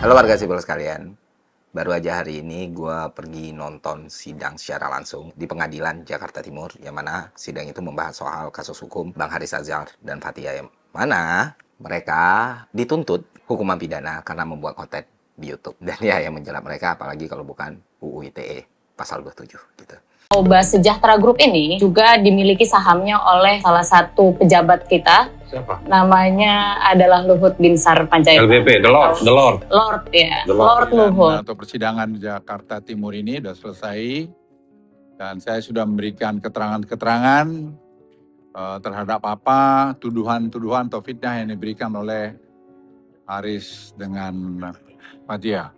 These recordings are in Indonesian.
Halo warga sipil sekalian, baru aja hari ini gue pergi nonton sidang secara langsung di Pengadilan Jakarta Timur, yang mana sidang itu membahas soal kasus hukum Bang Haris Azhar dan Fathia, yang mana mereka dituntut hukuman pidana karena membuat konten di YouTube. Dan ya yang menjerat mereka apalagi kalau bukan UU ITE pasal 27 gitu. Oba Sejahtera Group ini juga dimiliki sahamnya oleh salah satu pejabat kita. Siapa? Namanya adalah Luhut Binsar Panjaitan. LBP, The Lord. Lord ya, The Lord. Lord Luhut. Untuk persidangan di Jakarta Timur ini sudah selesai dan saya sudah memberikan keterangan-keterangan terhadap apa tuduhan-tuduhan atau fitnah yang diberikan oleh Haris dengan Fathia.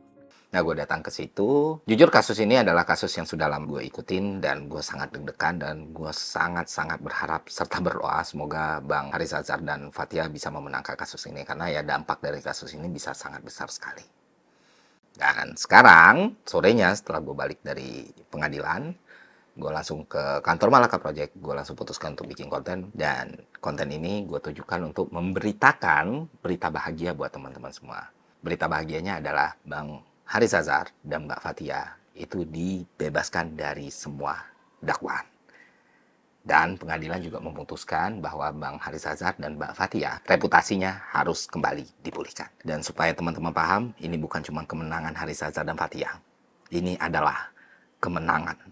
Nah, gue datang ke situ. Jujur kasus ini adalah kasus yang sudah lama gue ikutin dan gue sangat deg-degan dan gue sangat-sangat berharap serta berdoa semoga Bang Haris Azhar dan Fathia bisa memenangkan kasus ini karena ya dampak dari kasus ini bisa sangat besar sekali. Dan sekarang sorenya setelah gue balik dari pengadilan, gue langsung ke kantor Malaka Project. Gue langsung putuskan untuk bikin konten dan konten ini gue tujukan untuk memberitakan berita bahagia buat teman-teman semua. Berita bahagianya adalah Bang Haris Azhar dan Mbak Fathia itu dibebaskan dari semua dakwaan. Dan pengadilan juga memutuskan bahwa Bang Haris Azhar dan Mbak Fathia reputasinya harus kembali dipulihkan. Dan supaya teman-teman paham, ini bukan cuma kemenangan Haris Azhar dan Fathia. Ini adalah kemenangan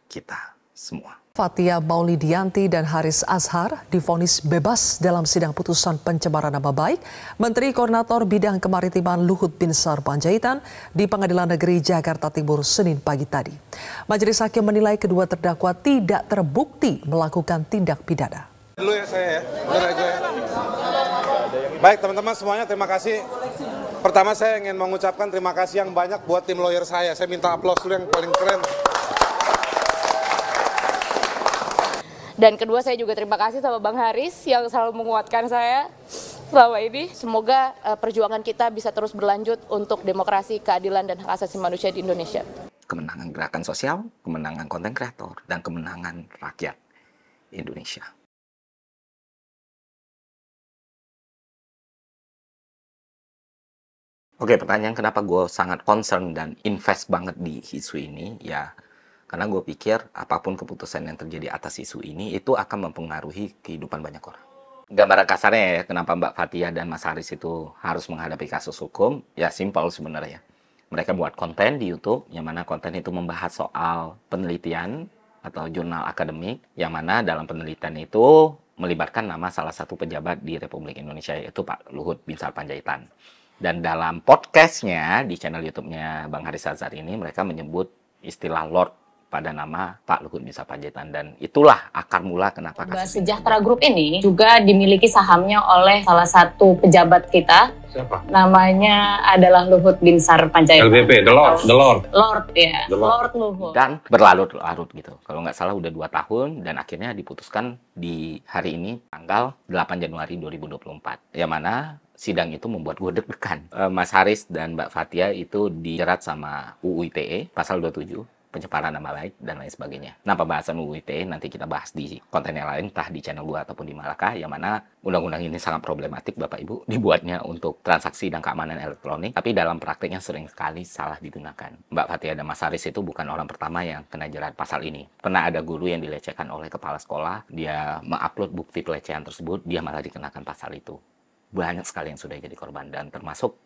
kita semua. Fathia Maulidiyanti dan Haris Azhar divonis bebas dalam sidang putusan pencemaran nama baik Menteri Koordinator Bidang Kemaritiman Luhut Binsar Panjaitan di Pengadilan Negeri Jakarta Timur Senin pagi tadi. Majelis hakim menilai kedua terdakwa tidak terbukti melakukan tindak pidana. Dulu ya saya ya, benar gue ya. Baik teman-teman semuanya, terima kasih. Pertama saya ingin mengucapkan terima kasih yang banyak buat tim lawyer saya. Saya minta aplaus dulu yang paling keren. Dan kedua, saya juga terima kasih sama Bang Haris yang selalu menguatkan saya selama ini. Semoga perjuangan kita bisa terus berlanjut untuk demokrasi, keadilan, dan hak asasi manusia di Indonesia. Kemenangan gerakan sosial, kemenangan konten kreator, dan kemenangan rakyat Indonesia. Oke, pertanyaan kenapa gue sangat concern dan invest banget di isu ini, ya karena gue pikir apapun keputusan yang terjadi atas isu ini, itu akan mempengaruhi kehidupan banyak orang. Gambaran kasarnya ya, kenapa Mbak Fathia dan Mas Haris itu harus menghadapi kasus hukum, ya simpel sebenarnya. Mereka buat konten di YouTube, yang mana konten itu membahas soal penelitian atau jurnal akademik, yang mana dalam penelitian itu melibatkan nama salah satu pejabat di Republik Indonesia, yaitu Pak Luhut Binsar Panjaitan. Dan dalam podcastnya di channel YouTube-nya Bang Haris Azhar ini, mereka menyebut istilah Lord pada nama Pak Luhut Binsar Panjaitan, dan itulah akar mula kenapa Oba kasus Sejahtera Group ini juga dimiliki sahamnya oleh salah satu pejabat kita. Siapa? Namanya adalah Luhut Binsar Panjaitan. LBP, The Lord. Lord ya, The Lord. Lord Luhut. dan berlarut-larut gitu. Kalau nggak salah udah 2 tahun dan akhirnya diputuskan di hari ini tanggal 8 Januari 2024. Yang mana sidang itu membuat gue deg-degan. Mas Haris dan Mbak Fathia itu dijerat sama UU ITE pasal 27, pencemaran nama baik dan lain sebagainya. Nah, pembahasan UU ITE nanti kita bahas di konten yang lain, entah di channel 2 ataupun di Malaka, yang mana undang-undang ini sangat problematik Bapak Ibu, dibuatnya untuk transaksi dan keamanan elektronik, tapi dalam prakteknya sering sekali salah digunakan. Mbak Fathia dan Mas Haris itu bukan orang pertama yang kena jerat pasal ini. Pernah ada guru yang dilecehkan oleh kepala sekolah, dia mengupload bukti pelecehan tersebut, dia malah dikenakan pasal itu. Banyak sekali yang sudah jadi korban, dan termasuk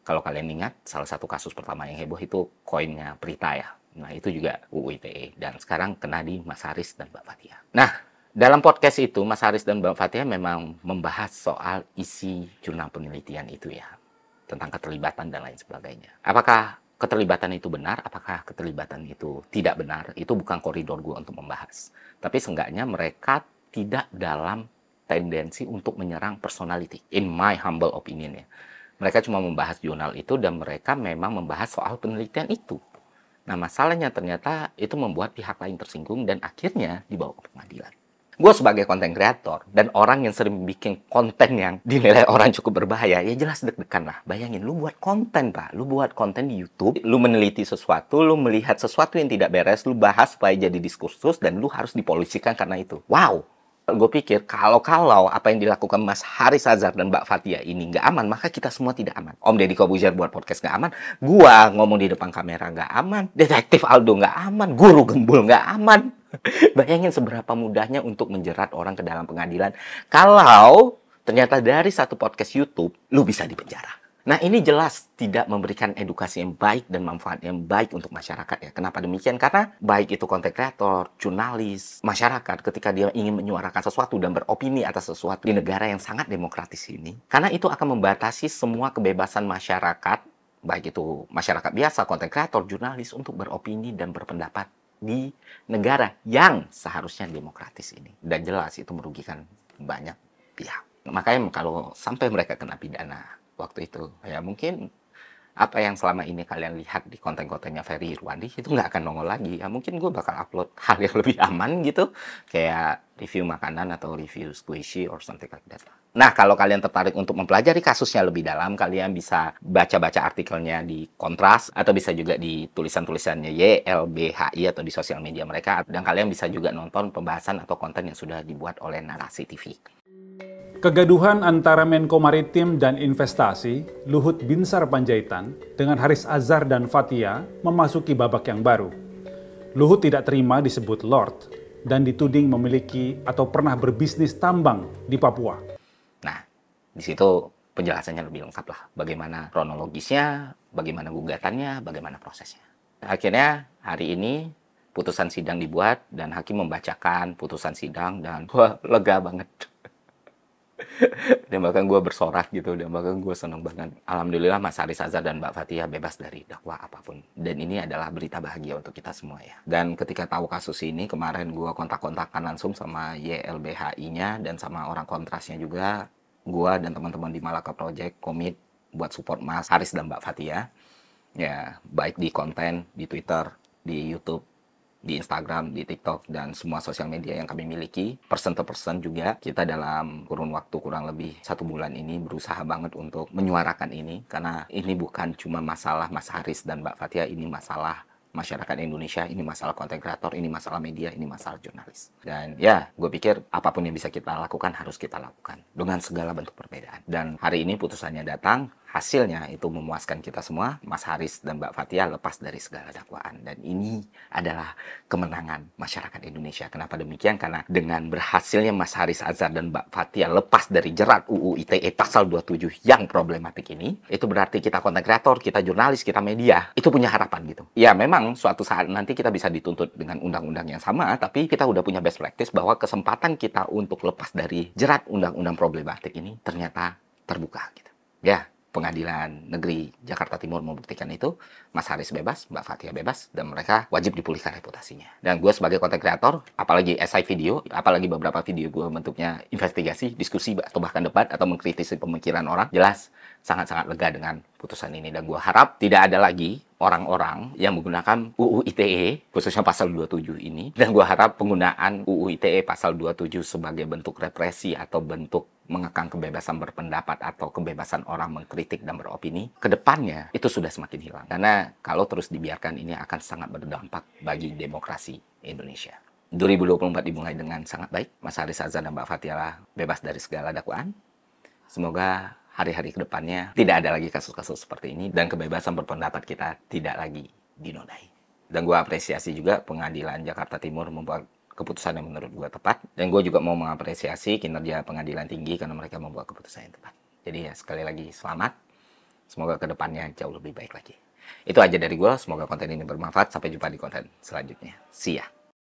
kalau kalian ingat salah satu kasus pertama yang heboh itu koinnya Prita ya. Nah, itu juga UU ITE, dan sekarang kena di Mas Haris dan Mbak Fathia. Nah, dalam podcast itu Mas Haris dan Mbak Fathia memang membahas soal isi jurnal penelitian itu ya, tentang keterlibatan dan lain sebagainya. Apakah keterlibatan itu benar? Apakah keterlibatan itu tidak benar? Itu bukan koridor gue untuk membahas. Tapi seenggaknya mereka tidak dalam tendensi untuk menyerang personality, in my humble opinion ya. Mereka cuma membahas jurnal itu dan mereka memang membahas soal penelitian itu. Nah, masalahnya ternyata itu membuat pihak lain tersinggung dan akhirnya dibawa ke pengadilan. Gue sebagai konten kreator dan orang yang sering bikin konten yang dinilai orang cukup berbahaya, ya jelas deg-degan lah. Bayangin, lu buat konten Pak, lu buat konten di YouTube, lu meneliti sesuatu, lu melihat sesuatu yang tidak beres, lu bahas supaya jadi diskursus dan lu harus dipolisikan karena itu. Wow, Gue pikir kalau apa yang dilakukan Mas Haris Azhar dan Mbak Fathia ini nggak aman, maka kita semua tidak aman. Om Deddy Corbuzier buat podcast nggak aman, gua ngomong di depan kamera nggak aman, Detektif Aldo nggak aman, Guru Gembul nggak aman. Bayangin seberapa mudahnya untuk menjerat orang ke dalam pengadilan kalau ternyata dari satu podcast YouTube lu bisa dipenjara. Nah, ini jelas tidak memberikan edukasi yang baik dan manfaat yang baik untuk masyarakat ya. Kenapa demikian? Karena baik itu konten kreator, jurnalis, masyarakat ketika dia ingin menyuarakan sesuatu dan beropini atas sesuatu di negara yang sangat demokratis ini. Karena itu akan membatasi semua kebebasan masyarakat, baik itu masyarakat biasa, konten kreator, jurnalis untuk beropini dan berpendapat di negara yang seharusnya demokratis ini. Dan jelas itu merugikan banyak pihak. Makanya kalau sampai mereka kena pidana waktu itu, ya mungkin apa yang selama ini kalian lihat di konten-kontennya Ferry Irwandi itu nggak akan nongol lagi. Ya mungkin gue bakal upload hal yang lebih aman gitu, kayak review makanan atau review squishy or something like that. Nah, kalau kalian tertarik untuk mempelajari kasusnya lebih dalam, kalian bisa baca-baca artikelnya di Kontras atau bisa juga di tulisan-tulisannya YLBHI atau di sosial media mereka. Dan kalian bisa juga nonton pembahasan atau konten yang sudah dibuat oleh Narasi TV. Kegaduhan antara Menko Maritim dan Investasi, Luhut Binsar Panjaitan, dengan Haris Azhar dan Fathia memasuki babak yang baru. Luhut tidak terima disebut Lord dan dituding memiliki atau pernah berbisnis tambang di Papua. Nah, di situ penjelasannya lebih lengkap lah. Bagaimana kronologisnya, bagaimana gugatannya, bagaimana prosesnya. Akhirnya hari ini putusan sidang dibuat dan hakim membacakan putusan sidang dan wah, lega banget. Dan bahkan gue bersorak gitu, dan bahkan gue seneng banget. Alhamdulillah Mas Haris Azhar dan Mbak Fathia bebas dari dakwah apapun. Dan ini adalah berita bahagia untuk kita semua ya. Dan ketika tahu kasus ini, kemarin gue kontak-kontakan langsung sama YLBHI-nya dan sama orang kontrasnya juga. Gue dan teman-teman di Malaka Project komit buat support Mas Haris dan Mbak Fathia. Ya, baik di konten, di Twitter, di YouTube, di Instagram, di TikTok, dan semua sosial media yang kami miliki. Person to person juga, kita dalam kurun waktu kurang lebih 1 bulan ini berusaha banget untuk menyuarakan ini. Karena ini bukan cuma masalah Mas Haris dan Mbak Fathia, ini masalah masyarakat Indonesia, ini masalah konten kreator, ini masalah media, ini masalah jurnalis. Dan ya, gue pikir apapun yang bisa kita lakukan, harus kita lakukan. Dengan segala bentuk perbedaan. Dan hari ini putusannya datang, hasilnya itu memuaskan kita semua. Mas Haris dan Mbak Fathia lepas dari segala dakwaan. Dan ini adalah kemenangan masyarakat Indonesia. Kenapa demikian? Karena dengan berhasilnya Mas Haris Azhar dan Mbak Fathia lepas dari jerat UU ITE pasal 27 yang problematik ini, itu berarti kita konten kreator, kita jurnalis, kita media, itu punya harapan gitu. Ya memang suatu saat nanti kita bisa dituntut dengan undang-undang yang sama, tapi kita udah punya best practice bahwa kesempatan kita untuk lepas dari jerat undang-undang problematik ini ternyata terbuka gitu. Ya, Pengadilan Negeri Jakarta Timur membuktikan itu, Mas Haris bebas, Mbak Fathia bebas, dan mereka wajib dipulihkan reputasinya. Dan gue sebagai konten kreator, apalagi SI video, apalagi beberapa video gue bentuknya investigasi, diskusi, atau bahkan debat, atau mengkritisi pemikiran orang, jelas sangat-sangat lega dengan putusan ini. Dan gue harap tidak ada lagi orang-orang yang menggunakan UU ITE, khususnya pasal 27 ini. Dan gue harap penggunaan UU ITE pasal 27 sebagai bentuk represi atau bentuk mengekang kebebasan berpendapat atau kebebasan orang mengkritik dan beropini, ke depannya itu sudah semakin hilang. Karena kalau terus dibiarkan ini akan sangat berdampak bagi demokrasi Indonesia. 2024 dimulai dengan sangat baik. Mas Haris Azhar dan Mbak Fathia bebas dari segala dakwaan. Semoga hari-hari ke depannya tidak ada lagi kasus-kasus seperti ini dan kebebasan berpendapat kita tidak lagi dinodai. Dan gue apresiasi juga Pengadilan Jakarta Timur membuat keputusan yang menurut gue tepat. Dan gue juga mau mengapresiasi kinerja Pengadilan Tinggi karena mereka membuat keputusan yang tepat. Jadi ya sekali lagi selamat. Semoga ke depannya jauh lebih baik lagi. Itu aja dari gue. Semoga konten ini bermanfaat. Sampai jumpa di konten selanjutnya. See ya.